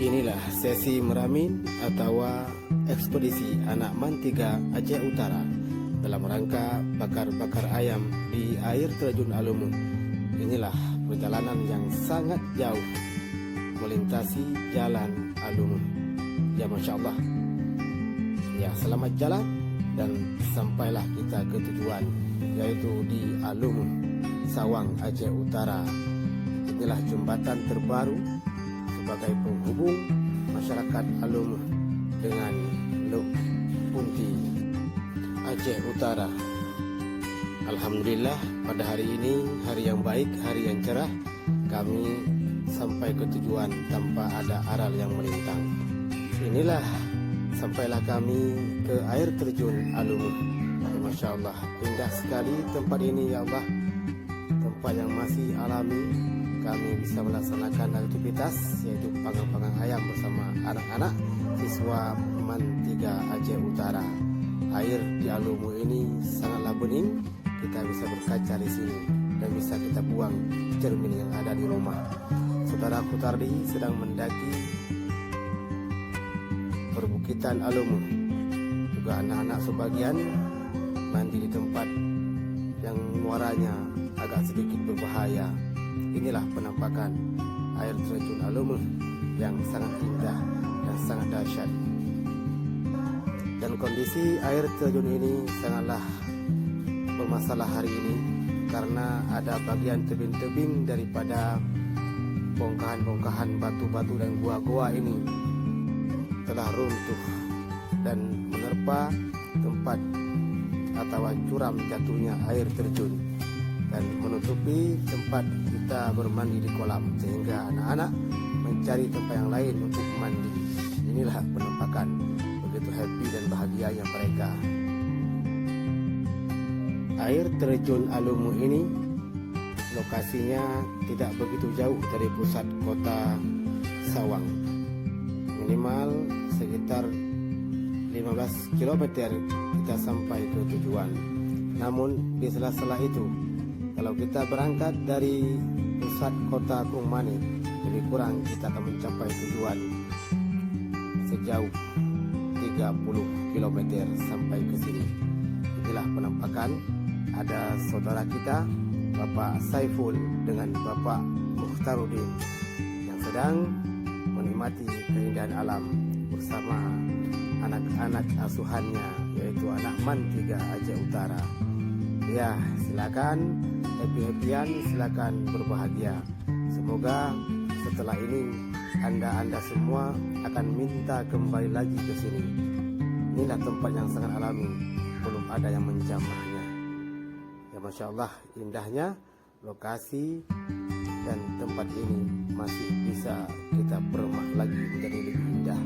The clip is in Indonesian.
Inilah sesi meramin atau ekspedisi anak man 3 Aceh Utara dalam rangka bakar-bakar ayam di air terjun Alumun. Inilah perjalanan yang sangat jauh melintasi jalan Alumun. Ya Masya Allah. Ya, selamat jalan dan sampailah kita ke tujuan, yaitu di Alumun, Sawang, Aceh Utara. Inilah jembatan terbaru sebagai penghubung masyarakat Alumun dengan Luk Punti, Aceh Utara. Alhamdulillah, pada hari ini, hari yang baik, hari yang cerah, kami sampai ke tujuan tanpa ada aral yang melintang. Inilah, sampailah kami ke air terjun Alumun. Masya Allah, indah sekali tempat ini ya Allah. Tempat yang masih alami, kami bisa melaksanakan aktivitas yaitu panggang-panggang ayam bersama anak-anak siswa MAN 3 Aceh Utara. Air di Alumun ini sangatlah bening, kita bisa berkaca di sini dan bisa kita buang cermin yang ada di rumah. Saudaraku Tardi sedang mendaki perbukitan Alumun. Juga anak-anak sebagian mandi di tempat yang muaranya agak sedikit berbahaya. Inilah penampakan air terjun Alumun yang sangat indah dan sangat dahsyat. Dan kondisi air terjun ini sangatlah bermasalah hari ini karena ada bagian tebing-tebing daripada bongkahan-bongkahan batu-batu dan gua-gua ini telah runtuh dan menerpa tempat atau curam jatuhnya air terjun dan menutupi tempat kita bermandi di kolam, sehingga anak-anak mencari tempat yang lain untuk mandi. Inilah penampakan begitu happy dan bahagianya mereka. Air terjun Alumun ini lokasinya tidak begitu jauh dari pusat kota Sawang, minimal sekitar 15 km kita sampai ke tujuan. Namun di sela-sela itu, kalau kita berangkat dari pusat kota Kumani, lebih kurang kita akan mencapai tujuan sejauh 30 km sampai ke sini. Inilah penampakan, ada saudara kita Bapak Saiful dengan Bapak Mukhtaruddin yang sedang menikmati keindahan alam bersama anak-anak asuhannya, yaitu anak MAN 3 Aceh Utara. Ya, silakan happy-happyan, silakan berbahagia. Semoga setelah ini Anda semua akan minta kembali lagi ke sini. Inilah tempat yang sangat alami, belum ada yang menjamahnya. Ya Masya Allah, indahnya lokasi dan tempat ini masih bisa kita permak lagi menjadi lebih indah.